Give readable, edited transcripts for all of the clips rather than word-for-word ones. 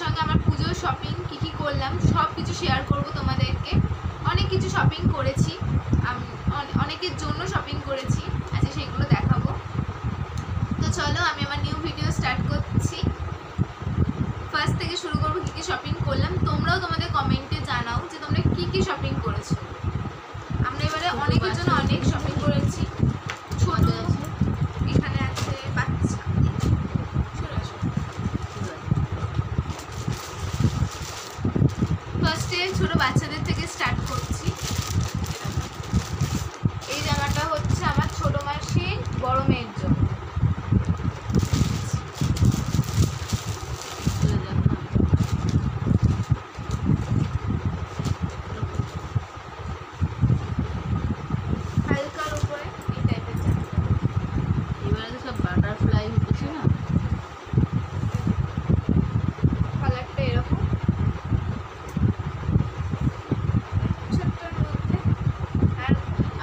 সঙ্গে আমার পুজোর শপিং কী করলাম সব কিছু শেয়ার করব তোমাদেরকে। অনেক কিছু শপিং করেছি, অনেকের জন্য শপিং করেছি, আজকে সেগুলো দেখাবো। তো চলো আমি আমার নিউ ভিডিও স্টার্ট করছি। ফার্স্ট থেকে শুরু করবো কী শপিং করলাম। তোমরাও তোমাদের কমেন্টে জানাও যে তোমরা কী শপিং করেছো। আমরা এবারে অনেকের জন্য অনেক শপিং করেছি। ছোট এখানে আছে বাচ্চা, ফার্স্টে ছোট বাচ্চাদের থেকে স্টার্ট করছি। এই জামাটা হচ্ছে আমার ছোট মাসির বড় মেয়ের জন্য। হালকার উপরে এই টাইপের জামা। এবারে তো সব বাটারফ্লাই হচ্ছে না, কালারটা এরকম ছোট্টর মধ্যে। আর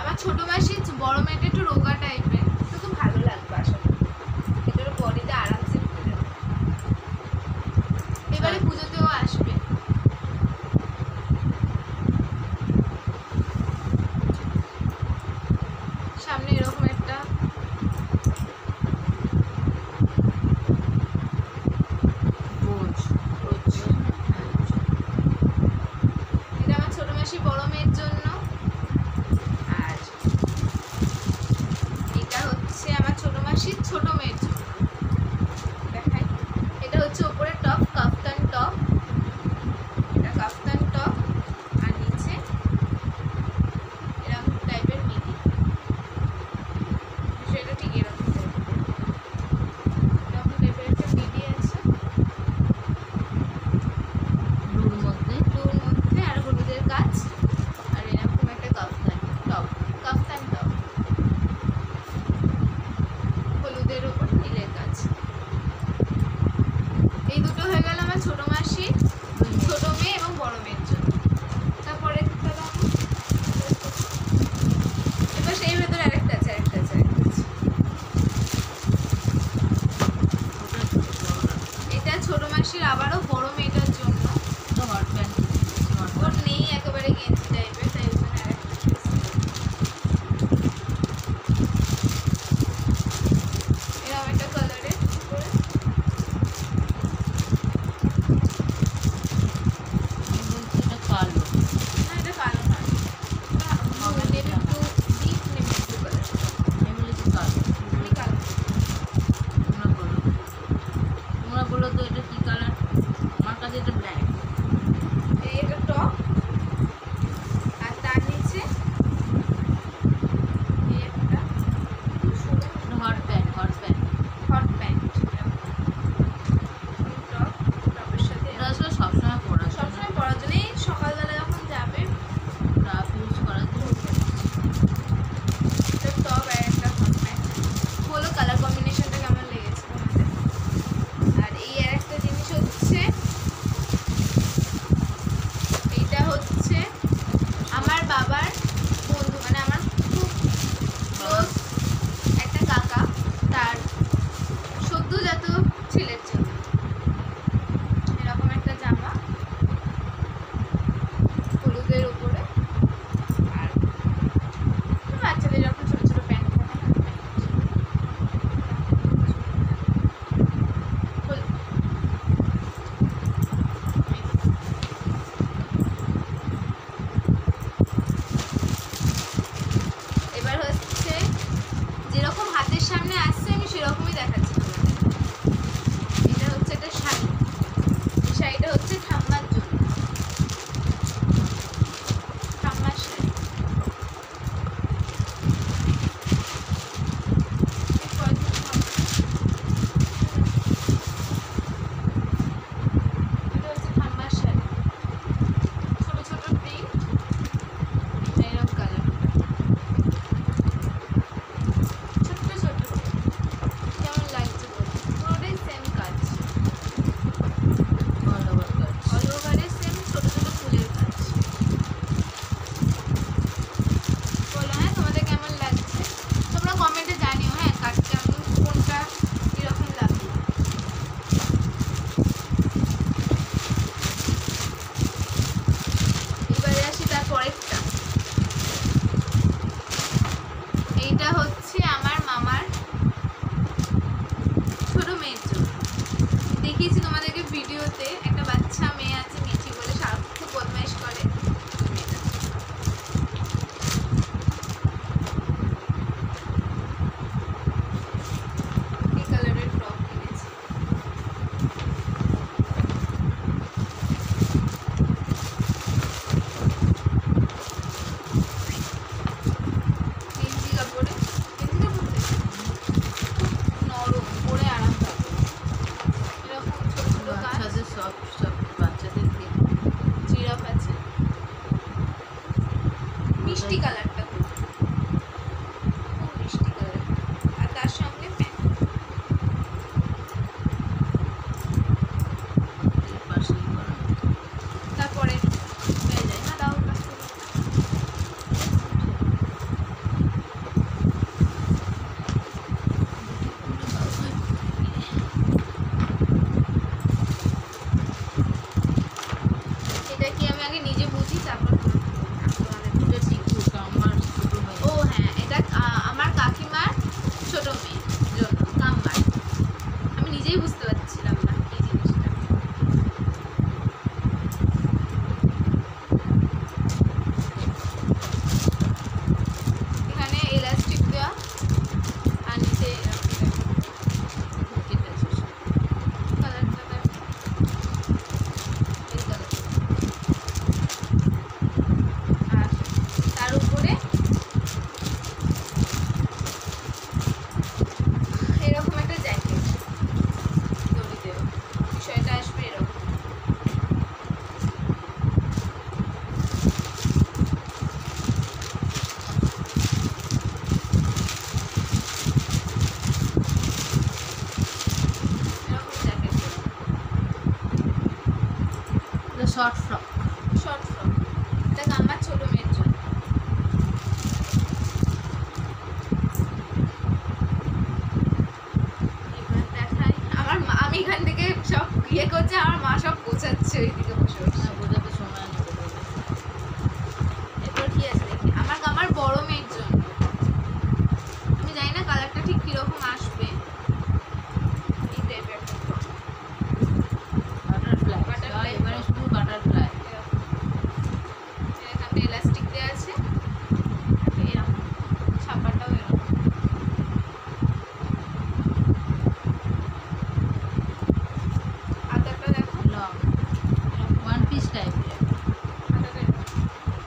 আমার ছোট মাসির বড় মেয়েটা একটু রোগা টাইপের, তো খুব ভালো লাগবে আশা করি। এটার বডিতে আরামসে ঢুকে যাবে। এবারে পুজোতেও আসবে। সামনে এরকম একটা রোজ এটা আমার ছোট মাসি বড় মেয়ের জন্য। আর এটা হচ্ছে আমার ছোট মাসির ছোট মেয়ের জন্য। দেখাই, এটা হচ্ছে উপরে টপ, কাফতান টপ। এটা কাফতান টপ আর নিচে এরকম টাইপের মিডি। সেটা ঠিক এরকম টাইপের একটা মিডি আছে ব্লুর মধ্যে। ব্লুর মধ্যে আর হলুদের কাজ। আর এরকম একটা কাফতান টপ, কাফতান টপ হলুদের উপর নীলের কাজ। এই দুটো হয়ে গেল আমার ছোট মাসি, ছোট মেয়ে এবং বড় মেয়ের জন্য। তারপরে এবার সেই ভেতরে আরেকটা আছে। এটা ছোট মাসির আবারও বড় মেয়েটার জন্য। তো হট প্যান্ট ওর নেই একেবারে গেঞ্জি টাইপের, তাই ওখানে আরেকটা এরকম একটা কালারের উপরে। এটা কালো, না এটা কালো নয়, navy blue, deep navy blue colour. আমি বলেছি কালো। আমি কালো তোমরা বলো তো এটা কি কালার? আমার কাছে এটা ব্ল্যাক। এই একটা টপ আর তার নিচে এই একটা hot pant, hot pant. Hot pant. Top, টপের সাথে এটা আসলে সবসময় পরা যায়, সবসময় পরার জন্য এই সকালবেলা যখন যাবে রাফ ইউজ করার জন্য। একটা টপ আর একটা হট প্যান্ট। বলো কালার কম্বিনেশনটা কেমন লেগেছে তোমাদের? আর এই আর একটা জিনিস হচ্ছে, এইটা হচ্ছে আমার বাবার বন্ধু, মানে আমার খুব ক্লোজ একটা কাকা, তার সদ্যজাত ছেলের জন্য এরকম একটা জামা হলুদের উপরে। আর বাচ্চাদের যখন ছোট ছোট প্যান্ট থাকে না, এবার হচ্ছে যেরকম হাতের সামনে আসছে আমি সেরকমই দেখাচ্ছি তোমাদের। এটা হচ্ছে একটা শাড়ি, এই শাড়িটা হচ্ছে ঠাম্মার জন্য, ঠাম্মার শাড়ি। এটা হচ্ছে ঠাম্মার শাড়ি, ছোট ছোট প্রিন্ট, এরকম কালার, ছোট্ট ছোট্ট হচ্ছে আমার মামার ছোট মেয়ের জন্য। দেখিয়েছি তোমাদেরকে ভিডিওতে, একটা বাচ্চা মেয়ে আছে মিঠি বলে, সারাক্ষণ খুব বদমাইশ করে। এই কালারের ফ্রক কিনেছি। গেঞ্জি কাপড়ে, গেঞ্জি কাপড় নরম, পরে আরাম পাবে। এরকম ছোট ছোট কাজ, বাচ্চাদের সব বাচ্চাদের জিরাফ আছে, মিষ্টি কালারটা খুব মিষ্টি কালার, আর তার সঙ্গে প্যান্ট। পাশেই করা। তারপরে হয়ে যায় না, দাও কাজ করো। এটা কি আমি আগে নিজে বুঝি, তারপর তোমাদের বলি। এটা টিকু আমার ছোট মেয়ে। ও হ্যাঁ, এটা আমার কাকিমার ছোট মেয়ের জন্য কাম্বার। আমি নিজেই বুঝতে পারছিলাম না এই জিনিসটা। এখানে এলাস্টিক দেওয়া, আর নিচে এরকম কেটে শেষ। কালারটা দেখো, এই কালার। আর তার উপরে এরকম একটা জ্যাকেট দড়ি দেওয়া, বিষয়টা আসবে এরকম। এরকম জ্যাকেট দেওয়া, এটা শর্ট ফ্রক। Short frock. এটা আমার ছোট মেয়ের জন্য। এবার দেখাই আমার মা, আমি এখান থেকে সব ইয়ে করছে, আমার মা সব গোছাচ্ছে ওইদিকে বসে বসে। না বোঝাতে সময় নেবে। এরপর কি আছে দেখি, আমার বড় মেয়ের জন্য। আমি জানি না কালারটা ঠিক কিরকম আসবে। এই টাইপের একটা frock। বাটারফ্লাই। Butterfly এবারে শুধু বাটারফ্লাই। এরকম। এখানটা elastic দেয়া আছে। এরকম। ছাপাটাও এরকম। হাতাটা দেখো। লং ওয়ান পিস টাইপের। হাতাটা এরকম।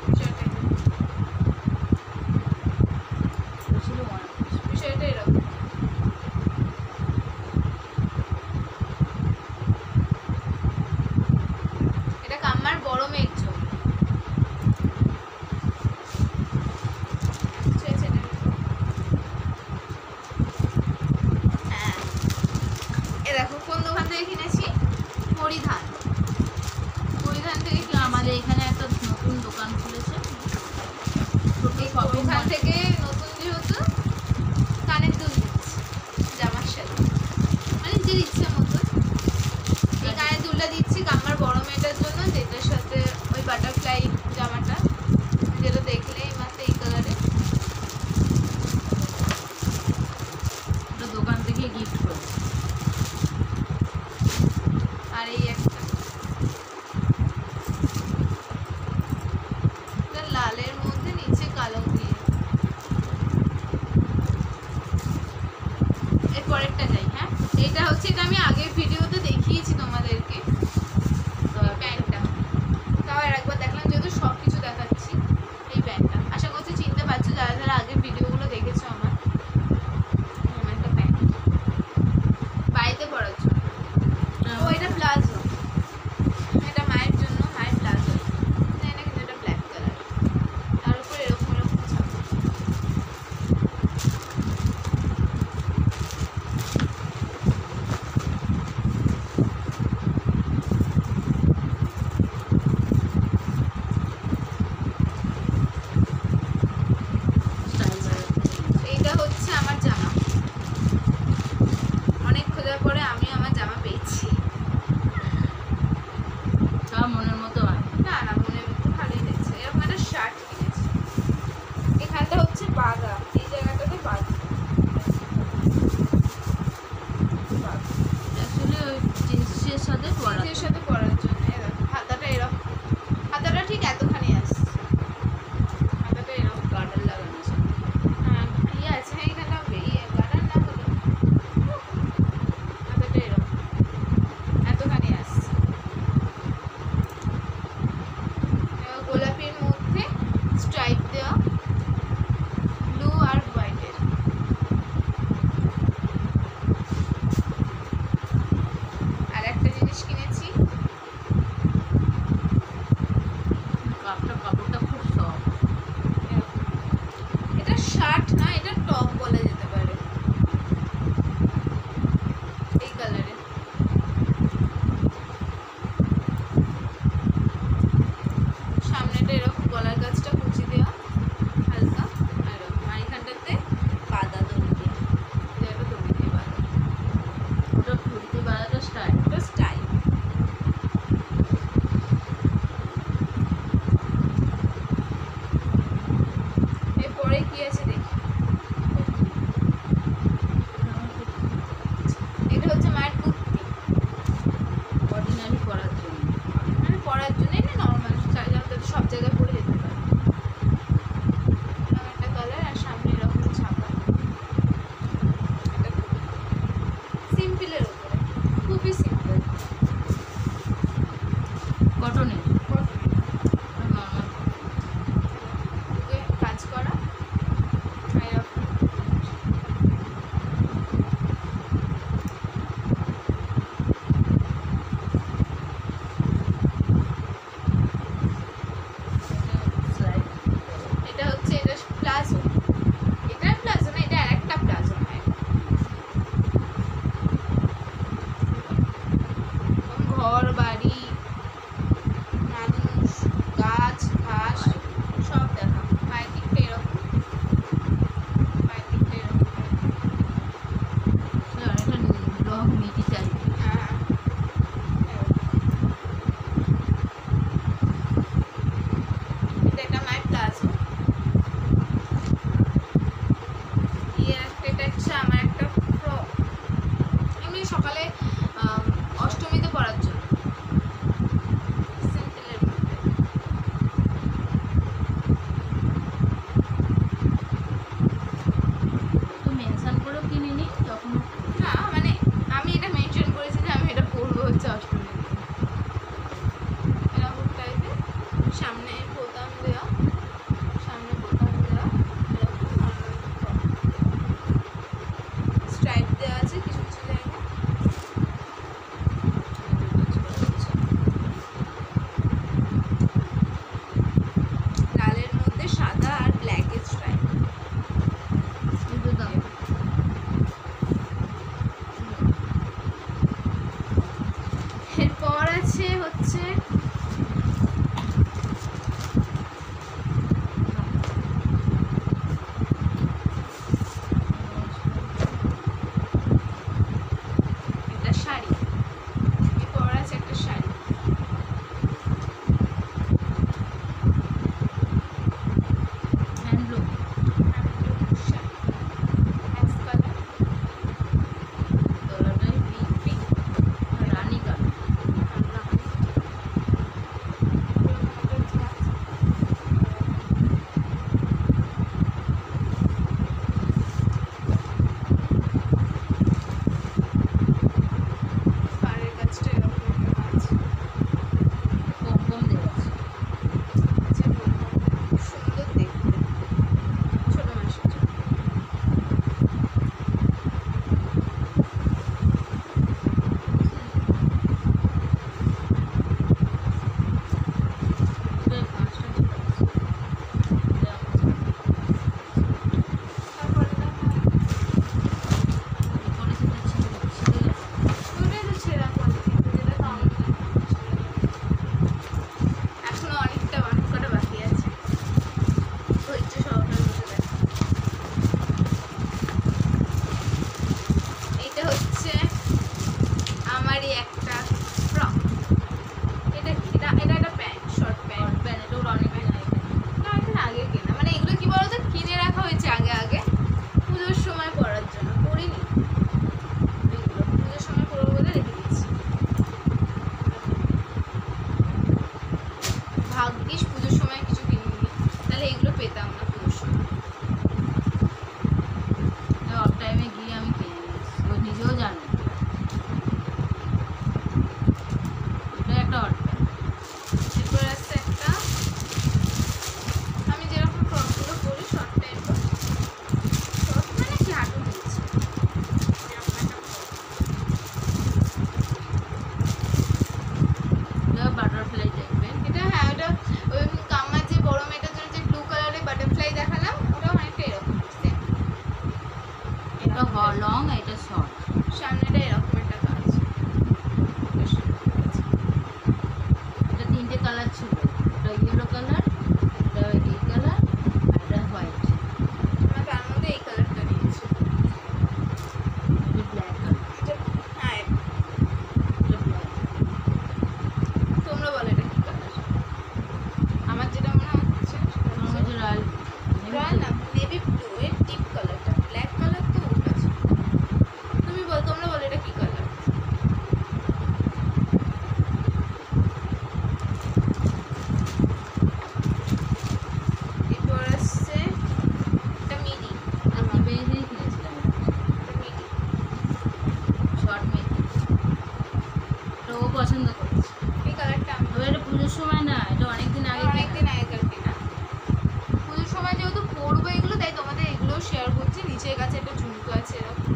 বিষয়টা এরকম। ছিল ওয়ান পিস। বিষয়টা এরকম। এটা কাম্মার বড় মেয়ের জন্য। হ্যাঁ, এ দেখো কোন দোকান থেকে কিনেছি, পরিধান। পরিধান থেকে কিন্তু আমাদের এখানে একটা নতুন দোকান খুলেছে। ছোট এই শপিং ওখান মল। থেকে নতুন যেহেতু কানের দুল দিচ্ছি জামার সাথে, মানে যে ইচ্ছে মতো। এই কানের দুলটা দিচ্ছি আমার বড় মেয়েটার জন্য, যেটার সাথে ওই বাটারফ্লাই জামাটা যেটা দেখলে এই মাত্র এই কালারে। ওটা দোকান থেকে গিফট করেছে। আর এই একটা এটা লালের মধ্যে নিচে কালো দিয়ে। এর পরেরটা যাই। হ্যাঁ, এটা হচ্ছে, এটা আমি আগের ভিডিওতে দেখিয়েছি তোমাদেরকে। তো এই প্যান্টটা তাও আর একবার দেখলাম, যেহেতু সব কিছু দেখাচ্ছি। এই প্যান্টটা আশা করছি চিনতে পারছো যারা যারা আগের ভিডিওগুলো দেখেছো আমার। একটা প্যান্ট বাড়িতে পরার জন্য। ও এটা প্লাজো, এটা মায়ের জন্য, মায়ের প্লাজো। জানি না, কিন্তু এটা ব্ল্যাক কালার, তার উপর এরকম এরকম ছাপা। পরিনি, এইগুলো পুজোর সময় পরবো বলে রেখে দিয়েছি। ভাগ্যিস পুজোর সময় কিছু কিনিনি, তাহলে এগুলো পেতাম না পুজোর সময়। অফ টাইমে গিয়ে আমি কিনে নিয়েছি, ও নিজেও জানে এটা একটা অড টাইম। এরপর আসছে একটা, আমি যেরকম ফ্রকগুলো পরি শর্ট টাইপ, শর্ট মানে কি হাঁটু দিয়েছি এরকম একটা এটা বাটারফ্লাই টাইপের। এটা। হ্যাঁ, ওটা ওই কাম্মার যে বড় মেয়েটার জন্য যে ব্লু কালারের বাটারফ্লাই দেখালাম, ওটা অনেকটা এরকম same। এটা লং, এটা শর্ট। সামনেটা এরকম একটা কাজ, এটা 3টে কালার ছিল, এটা ইয়েলো কালার, এটা এই কালার, আর এটা হোয়াইট। আমরা তার মধ্যে এই কালারটা নিয়েছি। এটা ব্ল্যাক কালার, এটা হ্যাঁ, এটা ব্ল্যাক। তোমরা বলো এটা কি কালার? আমার যেটা মনে হচ্ছে আমার কাছে রয়্যাল রয়্যাল না, নেভি ব্লু এর ডিপ কালারটা, ব্ল্যাক কালার তো ওটা ছিল। তুমি বল, তোমরা বলো এটা কি কালার? এরপর আসছে এটা মিডি, আমি বেরিয়ে কিনেছিলাম, এটা মিডি। শর্ট মেয়ে। এটা ও পছন্দ করেছে। এই কালারটা আমি তবে এটা পুজোর সময় না, এটা অনেকদিন আগে কেনা। অনেকদিন আগেকার কিনা। পুজোর সময় যেহেতু পরবো এগুলো, তাই তোমাদের এগুলো শেয়ার করছি। নিচের কাছে একটা ঝুমকো আছে এরকম,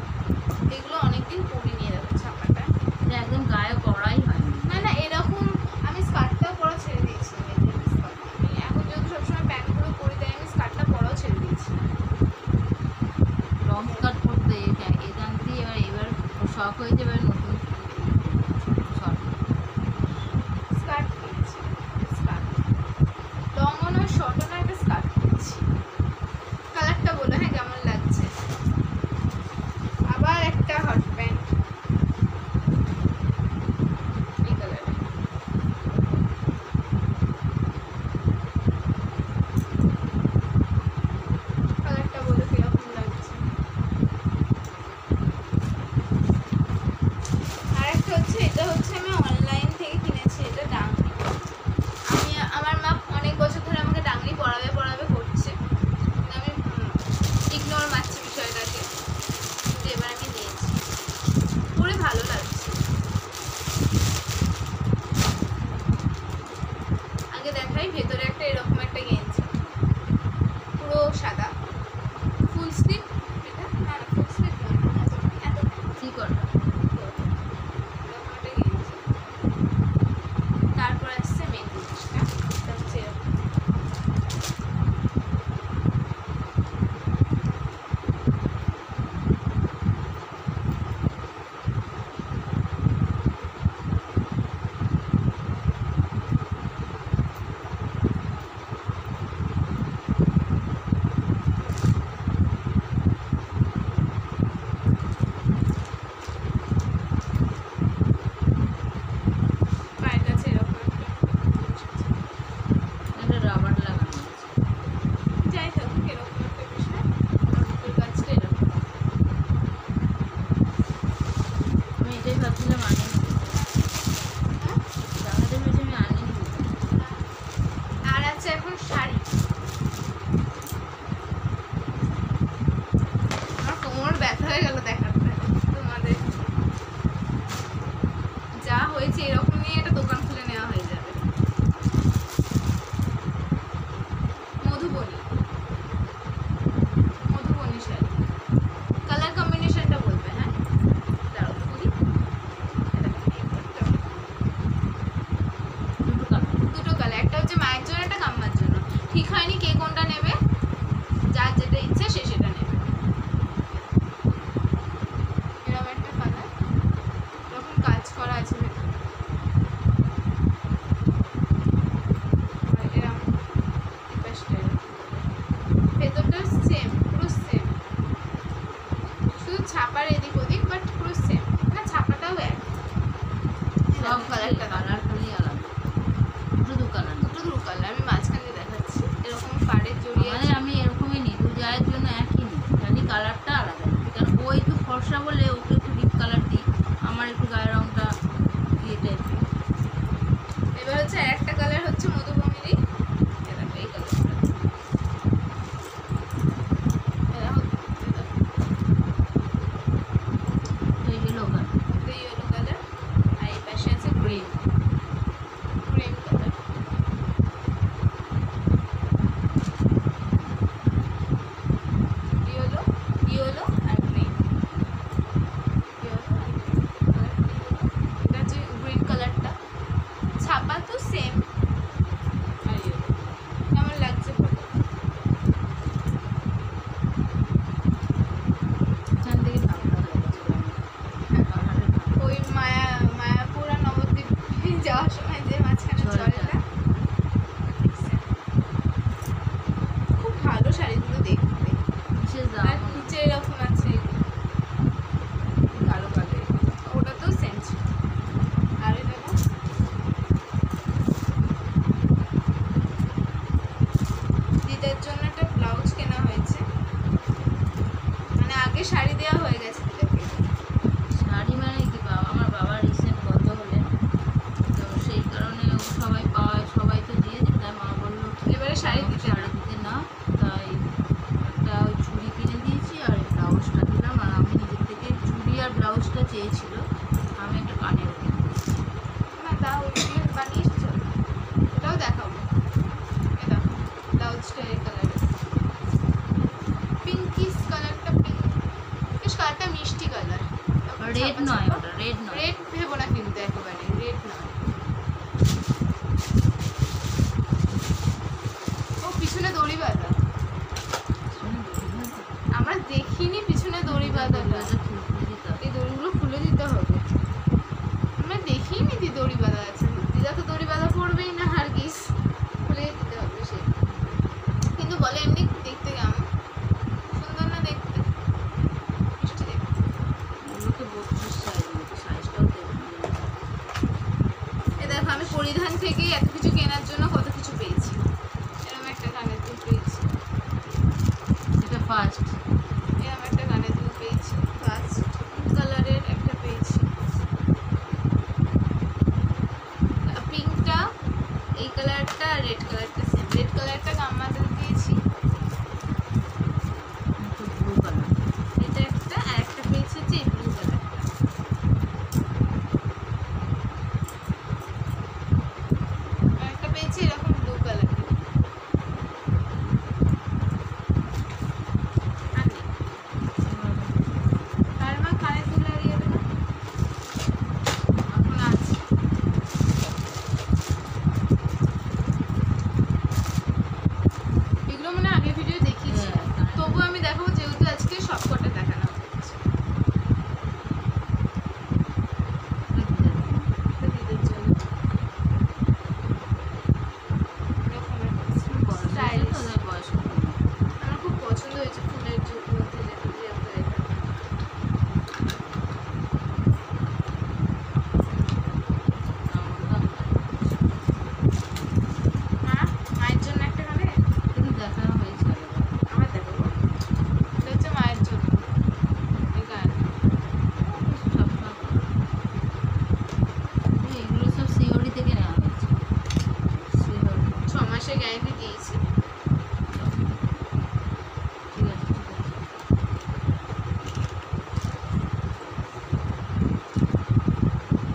এগুলো অনেকদিন পরে নিয়ে যাবো ছাপাটা। এটা একদম গায়ে পড়াই হয়নি। না না, এরকম আমি স্কার্টটাও পরা ছেড়ে দিয়েছি। মেয়েদের স্কার্ট আমি এখন যেহেতু সবসময় প্যান্টগুলো পরি, তাই আমি স্কার্টটা পরাও ছেড়ে দিয়েছি। লং স্কার্ট পরতে এ জানতে এবার ওর শখ হয়েছে, এবার নতুন শর্ট। স্কার্ট কিনেছি, স্কার্ট লংও নয় শর্টও নয়, একটা স্কার্ট কিনেছি। কালারটা বলো হ্যাঁ কেমন লাগছে। আবার একটা হট প্যান্ট এই কালারে, কালারটা বলো কিরকম লাগছে। আর একটা হচ্ছে, এটা হচ্ছে আমি অনলাইন থেকে কিনেছি, এটা ডাংরি। আমার মা অনেক বছর ধরে আমাকে ডাংরি পরাবে পরাবে করছে, কিন্তু আমি ইগনোর মারছি বিষয়টাকে, কিন্তু এবার আমি নিয়েছি, পরে ভালো লাগছে। আগে দেখাই, ভেতরে একটা এরকম একটা গেঞ্জি, পুরো সাদা, ফুল স্লিভ। এটা না না, ফুল স্লিভ নয়, এত কি করবে? এরকম একটা গেঞ্জি। তারপর আসছে মেন জিনিসটা, এটা হচ্ছে এরকম। পায়ের কাছে এরকম একটা জিনিস আছে। এটা রাবার লাগানো আছে। যাই থাকুক, এরকম একটা বিষয়। আর বুকের কাছটা এরকম। আমি এটাই ভাবছিলাম আনিয়ে নিতে। হ্যাঁ? জামাটা ভেবেছি আমি আনিয়ে নিতে। আর আছে এখন শাড়ি। আমার কোমর ব্যথা হয়ে গেল দেখাতে তোমাদের। যা হয়েছে এরকম নিয়ে একটা দোকান খুলে নেওয়া হয়ে যাবে। মধুবনী, মধুবনী শাড়ি। কালার কম্বিনেশনটা বলবে হ্যাঁ? দাঁড়াও তো বলি। দুটো কালার। দুটো কালার, একটা হচ্ছে মায়ের জন্য, একটা কাম্মার জন্য। ঠিক হয়নি কে কোনটা নেবে, যার যেটা ইচ্ছে সে সেটা নেবে। এরকম একটা কালার, এরকম কাজ করা আছে ভেতরে। আর এরকম পাশটা এরকম। ভেতরটা সেম, পুরো সেম, শুধু ছাপার এদিক ওদিক, বাট পুরো সেম। না ছাপাটাও এক, সব কালারটা কালার খালি আলাদা। দুটো দু কালার। দুটো দু কালার, আমি মাঝখানে দেখাচ্ছি। এরকম পাড়ের জড়িয়ে মানে আমি এরকমই নিই, দু জায়ের জন্য একই নিই, খালি কালারটা আলাদা। কারণ ওই একটু ফর্সা চুড়িদার ব্লাউজটা চেয়েছিল, আমি একটা কানের না দাও, ওইগুলো বানিয়ে এসেছো, এটাও দেখাবো। এ দেখো ব্লাউজটা এই কালারের, পিঙ্কিশ কালারটা, বেশ কালারটা মিষ্টি কালার। রেড নয়, ওটা রেড নয়। রেড ভেবো না কিন্তু, একেবারে রেড নয়। ও পিছনে দড়ি বাঁধা, আমরা দেখিনি পিছনে দড়ি বাঁধাটা। এই দড়িগুলো খুলে দিতে হবে, আমরা দেখিনি দি দড়ি বাঁধা আছে। দিদা তো দড়ি বাঁধা পড়বেই না, হারগিস খুলে দিতে হবে সে। কিন্তু বলে এমনি দেখতে কেমন সুন্দর না দেখতে, মিষ্টি দেখতে। ওগুলোকে 32 সাইজ, সাইজটাও দেবে। এ দেখো আমি পরিধান থেকে এত কিছু কেনার জন্য কত কিছু পেয়েছি। এরকম একটা কানের দুল পেয়েছি, এটা ফার্স্ট। এরকম একটা কানের দুল পেয়েছি, ফার্স্ট কালারের একটা পেয়েছি। পিঙ্কটা, এই কালারটা, রেড কালারটা সেম। রেড কালারটা গাম্মা দুল পেয়েছি, ব্লু কালার। এটা একটা, আর একটা পেয়েছি হচ্ছে এই ব্লু কালারটা। আর একটা পেয়েছি এরকম ব্লু কালার। আর নেই। তার মা কানের দুল আর ইয়ে দেবে না? এখন আছে। এগুলো মানে আগের ভিডিও দেখিয়েছি, তবু আমি দেখাবো যেহেতু আজকে সব কটা দেখানো হচ্ছে। এটা দিদির জন্য। এরকম একটা stylish। আমার খুব পছন্দ হয়েছে ফুলের মধ্যে যে এটা। মা, মায়ের জন্য একটা কানে, আমার দেখাবো। এটা হচ্ছে মায়ের জন্য এই গান। এগুলো সব সিওড়ি থেকে নেওয়া হয়েছে। 6 মাসের গ্যারান্টি দিয়েছি। ঠিক আছে, ঠিক আছে।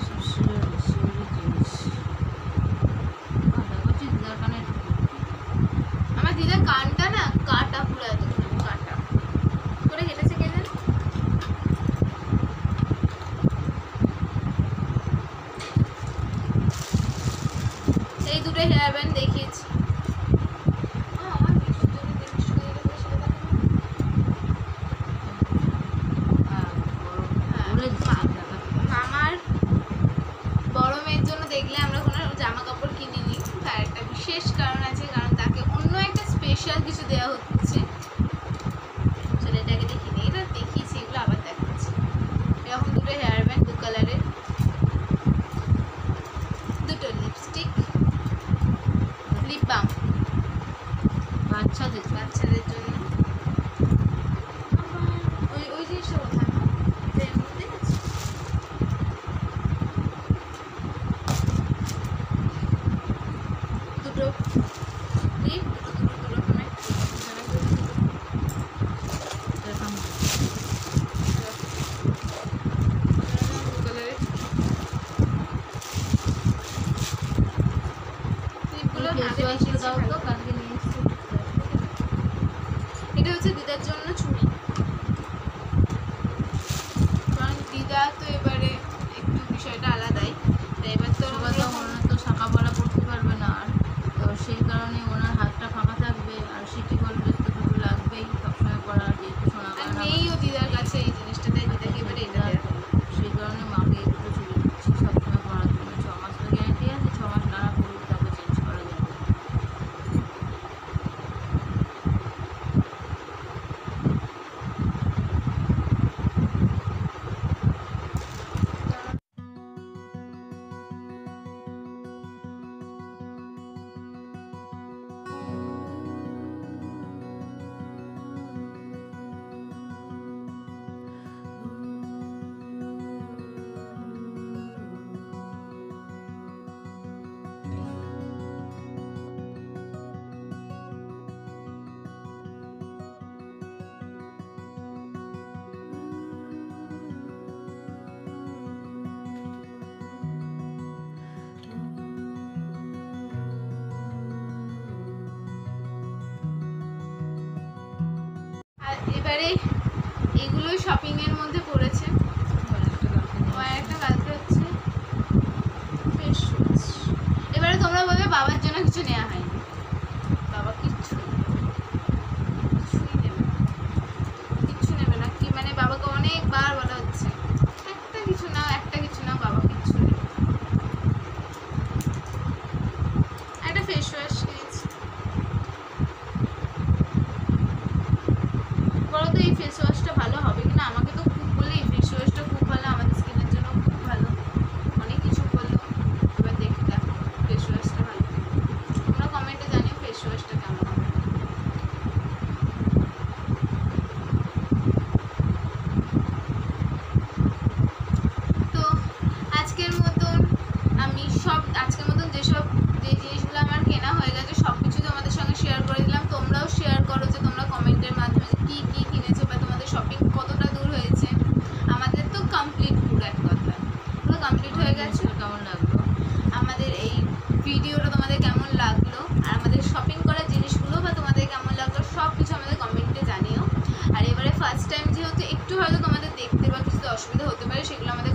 সব সিওড়ি জিনিস। দেখো চিৎকার কানের। আমার দিদার কানটা না কাটা, পুরো এতক্ষণ কাটা করে কেটেছে কে জানে। এই দুটো হেয়ার ব্যান্ড দেখিয়েছি। আমার মিশুর জন্য যে মিশু দিয়ে দেবো সেটা দেখাবো। আমার বড় মেয়ের জন্য দেখলে আমরা কোনো জামা কাপড় কিনিনি, তার একটা বিশেষ কারণ আছে, কারণ তাকে অন্য একটা স্পেশাল কিছু দেওয়া হচ্ছে, সেটা এটাকে দেখিনি। এটা দেখিয়েছি, এগুলো আবার দেখাচ্ছি। এরকম দুটো হেয়ার ব্যান্ড, দু কালারের, দুটো লিপস্টিক, লিপ বাম বাচ্চাদের বাচ্চাদের জন্য। আবার ওই ওই জিনিসটা কোথায় মা? যে এর মধ্যে আছে। দুটো ক্লিপ, দুটো রকমের এবারে এগুলোই শপিং এর মধ্যে পড়েছে। ও একটা কালকে হচ্ছে ফেস ওয়াশ। এবারে তোমরা বলবে বাবার জন্য কিছু নেওয়া হয়নি। বাবা কিছুই নেবে না, কিচ্ছু নেবে না। কি মানে বাবাকে অনেকবার বলা হচ্ছে একটা কিছু নাও, একটা কিছু নাও, বাবা কিচ্ছু নেবে। একটা ফেস ওয়াশ কিনেছি। বলো তো এই ফেস ওয়াশটা ভালো হবে কিনা? আমাকে তো খুব বলে এই ফেস ওয়াশটা খুব ভালো, আমাদের স্কিনের জন্য খুব ভালো, অনেক কিছু বললো। এবার দেখি দেখো ফেস ওয়াশটা ভালো। তোমরা কমেন্টে জানিও ফেস ওয়াশটা কেমন হবে। তো আজকের মতন যেসব যে জিনিসগুলো আমার কেনা হয়ে গেছে সব কিছু তোমাদের সঙ্গে শেয়ার করে দিলাম। তোমরাও শেয়ার করো যে তোমরা কমেন্টের মাধ্যমে কি কি কিনেছো বা তোমাদের শপিং কতটা দূর হয়েছে। আমাদের তো কমপ্লিট পুরো এক কথা, পুরো কমপ্লিট হয়ে গেছে। কেমন লাগলো আমাদের এই ভিডিওটা তোমাদের কেমন লাগলো, আর আমাদের শপিং করার জিনিসগুলো বা তোমাদের কেমন লাগলো সব কিছু আমাদের কমেন্টে জানিও। আর এবারে ফার্স্ট টাইম যেহেতু একটু হয়তো তোমাদের দেখতে বা কিছু অসুবিধা হতে পারে, সেগুলো আমাদের